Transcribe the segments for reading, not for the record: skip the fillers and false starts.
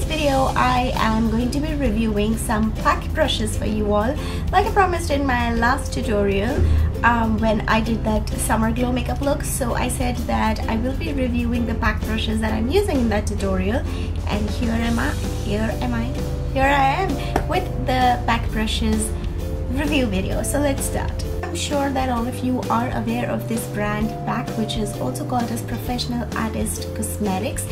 today's video, I am going to be reviewing some PAC brushes for you all. Like I promised in my last tutorial, when I did that summer glow makeup look, so I said that I will be reviewing the PAC brushes that I'm using in that tutorial, and here I am with the PAC brushes review video. So let's start. I'm sure that all of you are aware of this brand PAC, which is also called as Professional Artist Cosmetics.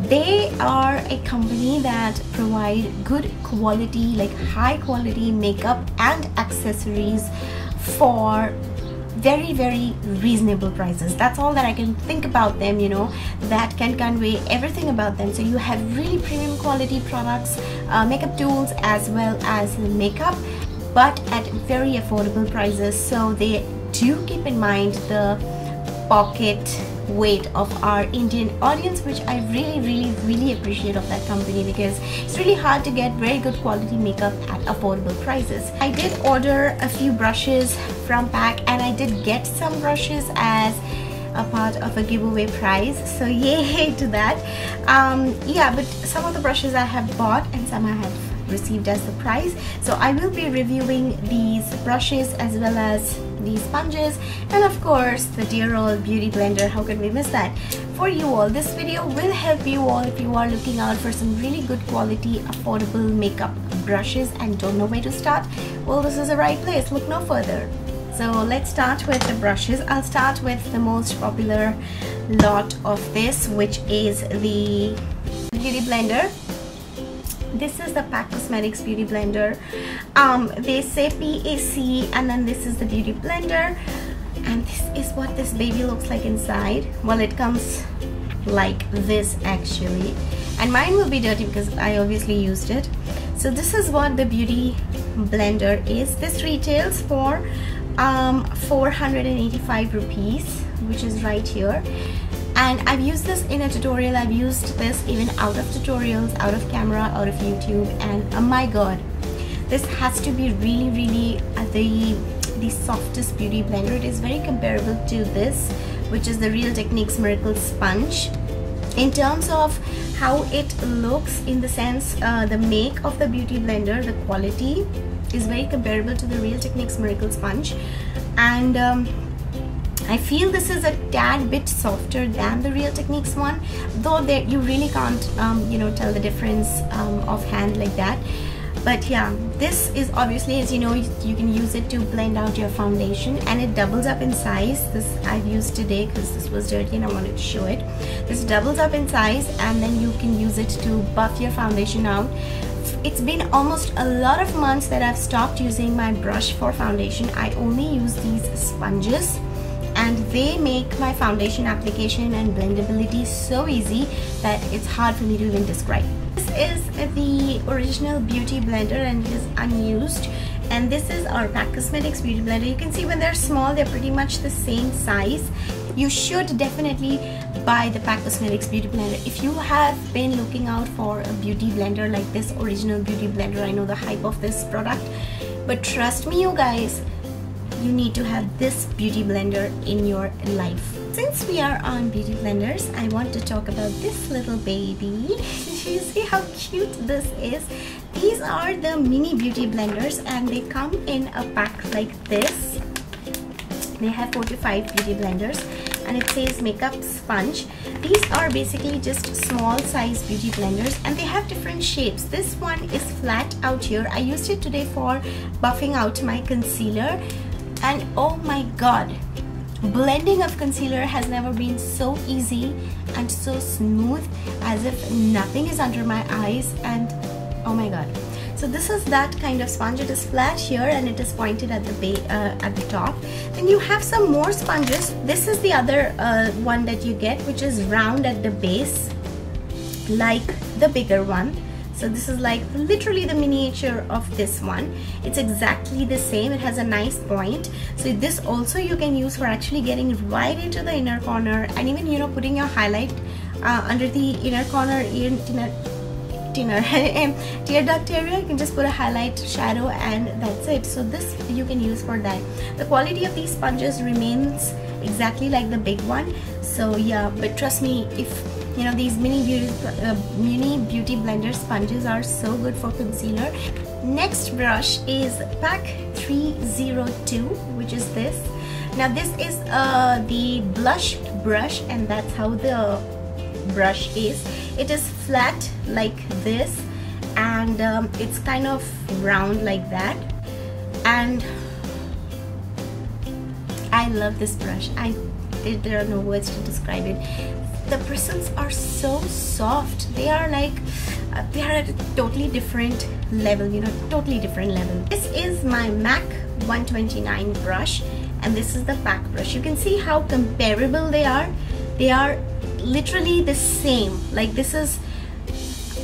They are a company that provide good quality, like high quality makeup and accessories for very reasonable prices. That's all that I can think about them, you know, that can convey everything about them. So you have really premium quality products, makeup tools, as well as makeup, but at very affordable prices. So they do keep in mind the pocket weight of our Indian audience, which I really appreciate of that company, because it's really hard to get very good quality makeup at affordable prices. I did order a few brushes from PAC, and I did get some brushes as a part of a giveaway prize, so yay to that. Yeah, but some of the brushes I have bought and some I have received as the prize. So I will be reviewing these brushes as well as these sponges, and of course the dear old beauty blender. How could we miss that for you all? This video will help you all if you are looking out for some really good quality affordable makeup brushes and don't know where to start. Well, this is the right place. Look no further. So let's start with the brushes. I'll start with the most popular lot of this, which is the beauty blender. This is the PAC Cosmetics Beauty Blender. They say PAC, and then this is the beauty blender, and this is what this baby looks like inside. Well, it comes like this actually, and mine will be dirty because I obviously used it. So this is what the beauty blender is. This retails for 485 rupees, which is right here. And I've used this in a tutorial. I've used this even out of tutorials, out of camera, out of YouTube, and oh my god, this has to be really the softest beauty blender. It is very comparable to this, which is the Real Techniques Miracle Sponge. In terms of how it looks, in the sense the make of the beauty blender, the quality is very comparable to the Real Techniques Miracle Sponge, and I feel this is a tad bit softer than the Real Techniques one, though there you really can't you know, tell the difference offhand like that. But yeah, this is obviously, as you know, you can use it to blend out your foundation, and it doubles up in size. This I've used today because this was dirty and I wanted to show it. This doubles up in size, and then you can use it to buff your foundation out. It's been almost a lot of months that I've stopped using my brush for foundation. I only use these sponges, and they make my foundation application and blendability so easy that it's hard for me to even describe. This is the original beauty blender and it is unused, and this is our PAC Cosmetics beauty blender. You can see when they're small, they're pretty much the same size. You should definitely buy the PAC Cosmetics beauty blender if you have been looking out for a beauty blender like this original beauty blender. I know the hype of this product, but trust me you guys, you need to have this beauty blender in your life. Since we are on beauty blenders, I want to talk about this little baby. You see how cute this is? These are the mini beauty blenders, and they come in a pack like this. They have 4 to 5 beauty blenders, and it says makeup sponge. These are basically just small size beauty blenders, and they have different shapes. This one is flat out here. I used it today for buffing out my concealer, and oh my god, blending of concealer has never been so easy and so smooth, as if nothing is under my eyes, and oh my god. So this is that kind of sponge. It is flat here and it is pointed at the top. Then you have some more sponges. This is the other one that you get, which is round at the base like the bigger one. So this is like literally the miniature of this one. It's exactly the same. It has a nice point. So this also you can use for actually getting right into the inner corner, and even, you know, putting your highlight under the inner corner, tear duct area. You can just put a highlight shadow and that's it. So this you can use for that. The quality of these sponges remains exactly like the big one. So yeah, but trust me, if You know, these mini beauty blender sponges are so good for concealer. Next brush is PAC 302, which is this. Now this is the blush brush, and that's how the brush is. It is flat like this, and it's kind of round like that, and I love this brush. There are no words to describe it. The bristles are so soft. They are like they are at a totally different level, you know, totally different level. This is my MAC 129 brush, and this is the PAC brush. You can see how comparable they are. They are literally the same. Like, this is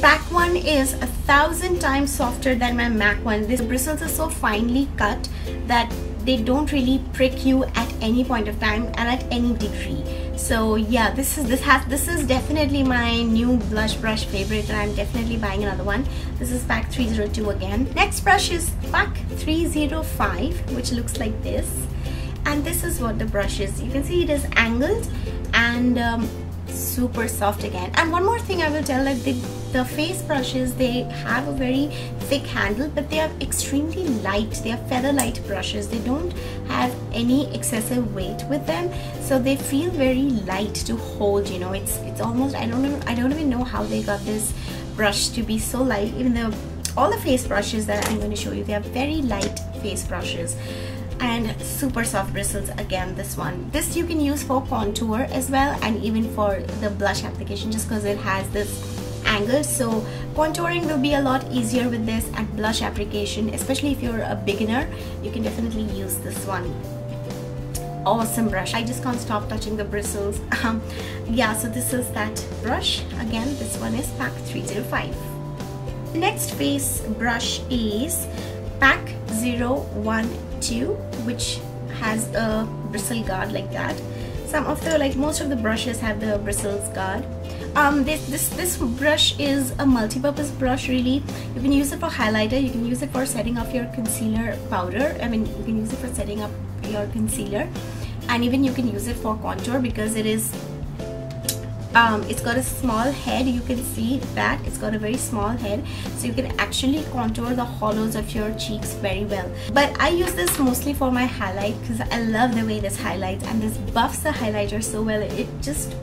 PAC one is 1,000 times softer than my MAC one. These bristles are so finely cut that they don't really prick you at any point of time and at any degree. So yeah, this is definitely my new blush brush favorite, and I'm definitely buying another one. This is PAC 302 again. Next brush is PAC 305, which looks like this, and this is what the brush is. You can see it is angled and super soft again. And one more thing I will tell, that the face brushes, they have a very thick handle, but they are extremely light. They are feather light brushes. They don't have any excessive weight with them, so they feel very light to hold. You know, it's almost, I don't even know how they got this brush to be so light. Even though all the face brushes that I'm going to show you, they are very light face brushes and super soft bristles. Again, this you can use for contour as well, and even for the blush application, just because it has this angle. So contouring will be a lot easier with this, and blush application, especially if you're a beginner, you can definitely use this one. Awesome brush. I just can't stop touching the bristles. Yeah, so this is that brush. Again, this one is PAC 305. Next face brush is PAC 012, which has a bristle guard like that. Most of the brushes have the bristles guard. This brush is a multi-purpose brush, really. You can use it for highlighter, you can use it for setting off your concealer powder. I mean, you can use it for setting up your concealer, and even you can use it for contour, because it is it's got a small head. You can see that it's got a very small head, so you can actually contour the hollows of your cheeks very well. But I use this mostly for my highlight, because I love the way this highlights, and this buffs the highlighter so well. It just,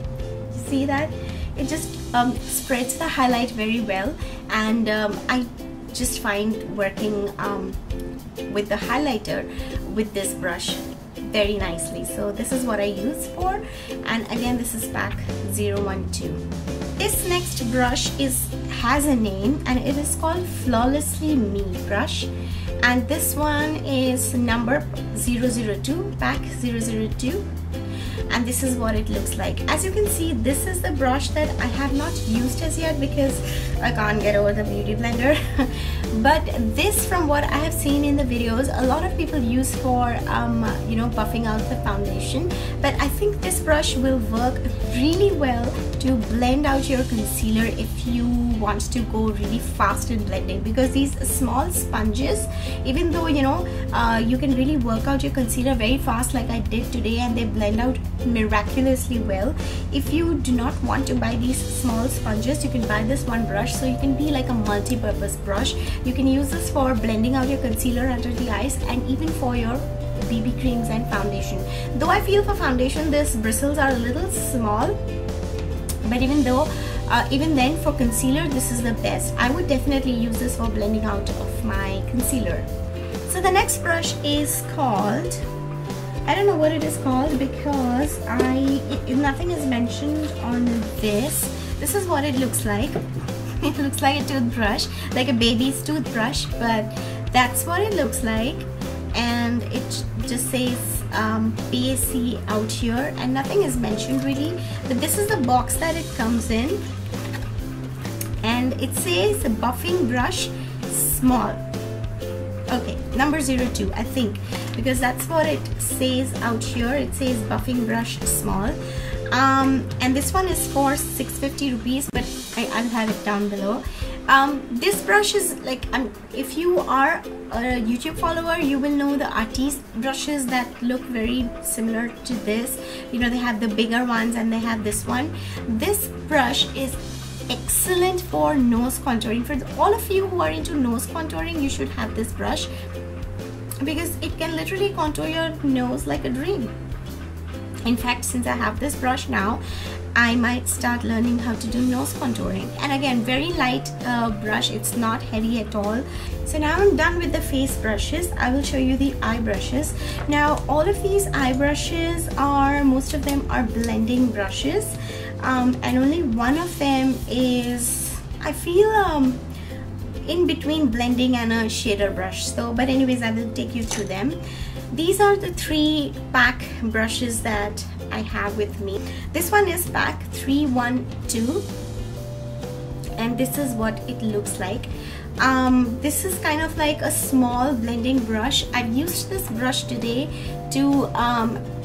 see that? It just spreads the highlight very well, and I just find working with the highlighter with this brush very nicely. So this is what I use for, and again, this is PAC 012. This next brush has a name, and it is called Flawlessly Me brush, and this one is number 002, PAC 002. And this is what it looks like. As you can see, this is the brush that I have not used as yet, because I can't get over the beauty blender. But this, from what I have seen in the videos, a lot of people use for you know, buffing out the foundation. But I think this brush will work really well to blend out your concealer if you want to go really fast in blending, because these small sponges, even though, you know, you can really work out your concealer very fast like I did today, and they blend out miraculously well. If you do not want to buy these small sponges, you can buy this one brush. So you can be like a multi-purpose brush. You can use this for blending out your concealer under the eyes, and even for your BB creams and foundation. Though I feel for foundation these bristles are a little small, but even then for concealer this is the best. I would definitely use this for blending out of my concealer. So the next brush is called, I don't know what it is called, because nothing is mentioned on this. This is what it looks like. It looks like a toothbrush, like a baby's toothbrush, but that's what it looks like. And it just says PAC out here, and nothing is mentioned really. But this is the box that it comes in, and it says buffing brush small. Okay, number 02, I think, because that's what it says out here. It says buffing brush small. And this one is for 650 rupees, but I'll have it down below. This brush is like, if you are a YouTube follower, you will know the artiste brushes that look very similar to this. You know, they have the bigger ones and they have this one. This brush is excellent for nose contouring. For all of you who are into nose contouring, you should have this brush, because it can literally contour your nose like a dream. In fact, since I have this brush now, I might start learning how to do nose contouring. And again, very light brush, it's not heavy at all. So now I'm done with the face brushes. I will show you the eye brushes. Now all of these eye brushes are, most of them are blending brushes, and only one of them is, I feel, in between blending and a shader brush. So, but anyways, I will take you through them. These are the 3 PAC brushes that I have with me. This one is PAC 312, and this is what it looks like. This is kind of like a small blending brush. I've used this brush today to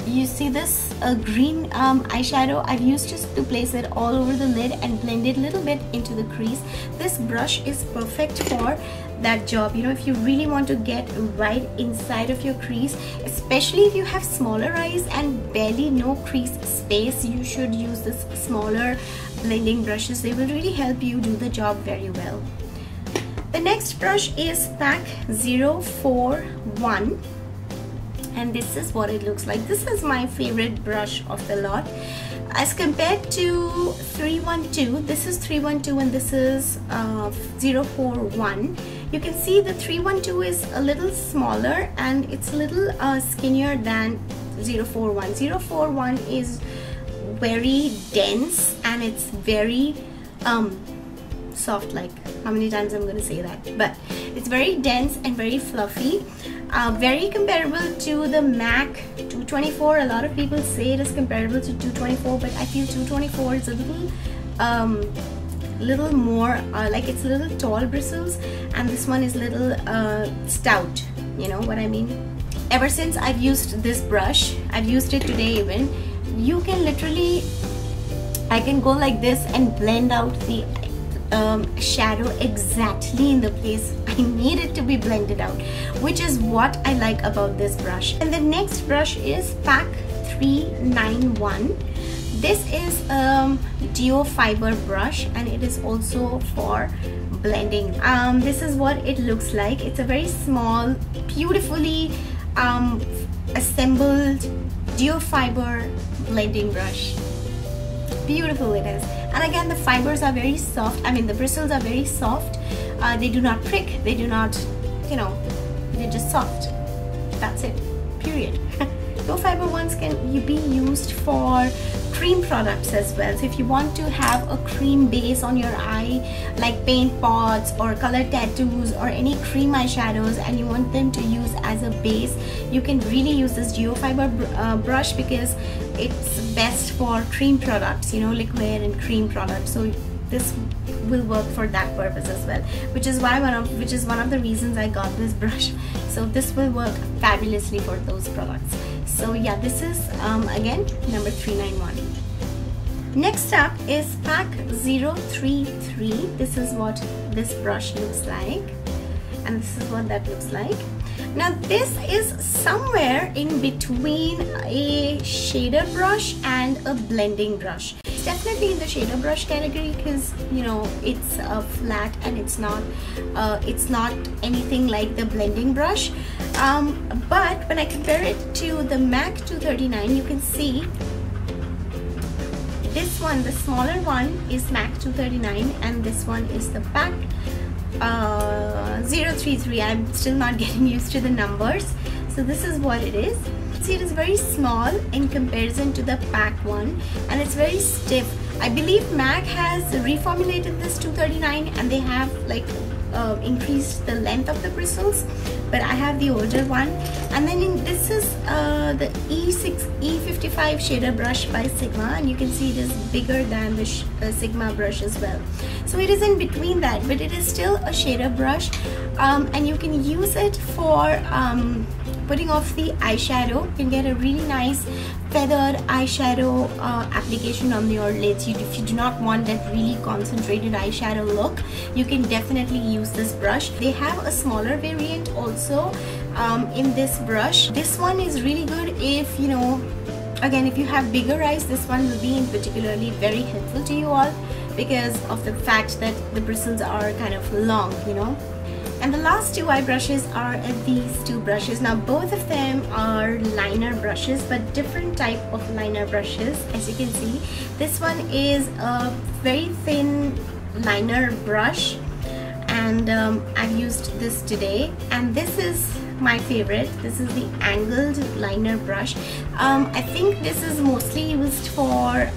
you see this green eyeshadow. I've used just to place it all over the lid and blend it a little bit into the crease. This brush is perfect for that job. You know, if you really want to get right inside of your crease, especially if you have smaller eyes and barely no crease space, you should use this smaller blending brushes. They will really help you do the job very well. The next brush is PAC 041, and this is what it looks like. This is my favorite brush of the lot. As compared to 312, this is 312 and this is 041. You can see the 312 is a little smaller and it's a little skinnier than 041. 041 is very dense and it's very soft, like how many times I'm going to say that, but it's very dense and very fluffy, very comparable to the MAC 224. A lot of people say it is comparable to 224, but I feel 224 is a little more like it's a little tall bristles, and this one is little stout, you know what I mean. Ever since I've used this brush, I've used it today even, you can literally, I can go like this and blend out the shadow exactly in the place I need it to be blended out, which is what I like about this brush. And the next brush is PAC 391. This is a duo fiber brush and it is also for blending. This is what it looks like. It's a very small, beautifully assembled duo fiber blending brush. Beautiful it is. And again, the fibers are very soft. I mean, the bristles are very soft. They do not prick. They do not, you know, they're just soft. That's it. Period. Low fiber ones can be used for cream products as well. So if you want to have a cream base on your eye, like paint pots or color tattoos or any cream eyeshadows, and you want them to use as a base, you can really use this duo fiber brush, because it's best for cream products, you know, liquid and cream products. So this will work for that purpose as well, which is one of the reasons I got this brush. So this will work fabulously for those products. So yeah, this is again number 391. Next up is PAC 033. This is what this brush looks like, and this is what that looks like. Now this is somewhere in between a shader brush and a blending brush. It's definitely in the shader brush category because, you know, it's flat and it's not anything like the blending brush. But when I compare it to the MAC 239, you can see this one, the smaller one, is MAC 239 and this one is the PAC 033. I'm still not getting used to the numbers. So this is what it is. See, it is very small in comparison to the PAC one, and it's very stiff. I believe MAC has reformulated this 239 and they have like increased the length of the bristles, but I have the older one. And then this is the E55 shader brush by Sigma, and you can see it is bigger than the Sigma brush as well. So it is in between that, but it is still a shader brush, and you can use it for putting off the eyeshadow, you can get a really nice feathered eyeshadow application on your lids. If you do not want that really concentrated eyeshadow look, you can definitely use this brush. They have a smaller variant also in this brush. This one is really good if, you know, again, if you have bigger eyes, this one will be in particularly very helpful to you all because of the fact that the bristles are kind of long, you know. And the last two eye brushes are these two brushes. Now both of them are liner brushes, but different type of liner brushes. As you can see, this one is a very thin liner brush, and I've used this today, and this is my favorite. This is the angled liner brush. I think this is mostly used for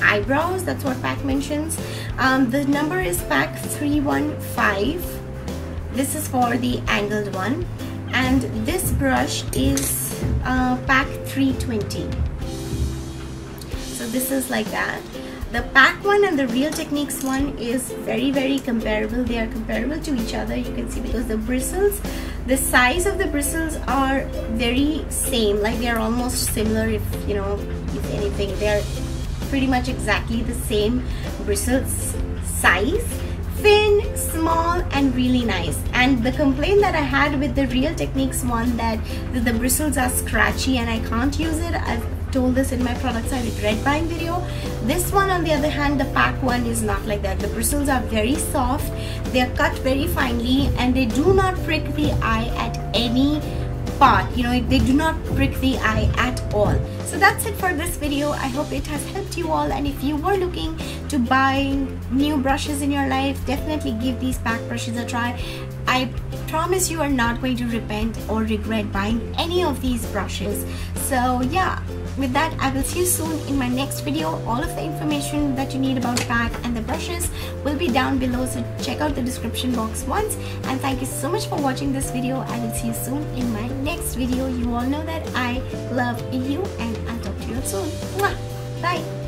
eyebrows. That's what PAC mentions. The number is PAC 315. This is for the angled one, and this brush is PAC 320. So this is like that. The PAC one and the Real Techniques one is very comparable. They are comparable to each other, you can see, because the bristles, the size of the bristles are very same, like they are almost similar. If you know, if anything, they are pretty much exactly the same bristles size, thin, small, and really nice. And the complaint that I had with the Real Techniques one, that the bristles are scratchy and I can't use it. I've told this in my products I regret buying video. This one, on the other hand, the PAC one is not like that. The bristles are very soft, they are cut very finely, and they do not prick the eye at any part. You know, they do not prick the eye at all. So that's it for this video. I hope it has helped you all, and if you were looking to buy new brushes in your life, definitely give these PAC brushes a try. I promise you are not going to repent or regret buying any of these brushes. So yeah, with that, I will see you soon in my next video. All of the information that you need about PAC and the brushes will be down below, so check out the description box once. And thank you so much for watching this video. I will see you soon in my next video. You all know that I love you, and I'll talk to you soon. Mwah! Bye!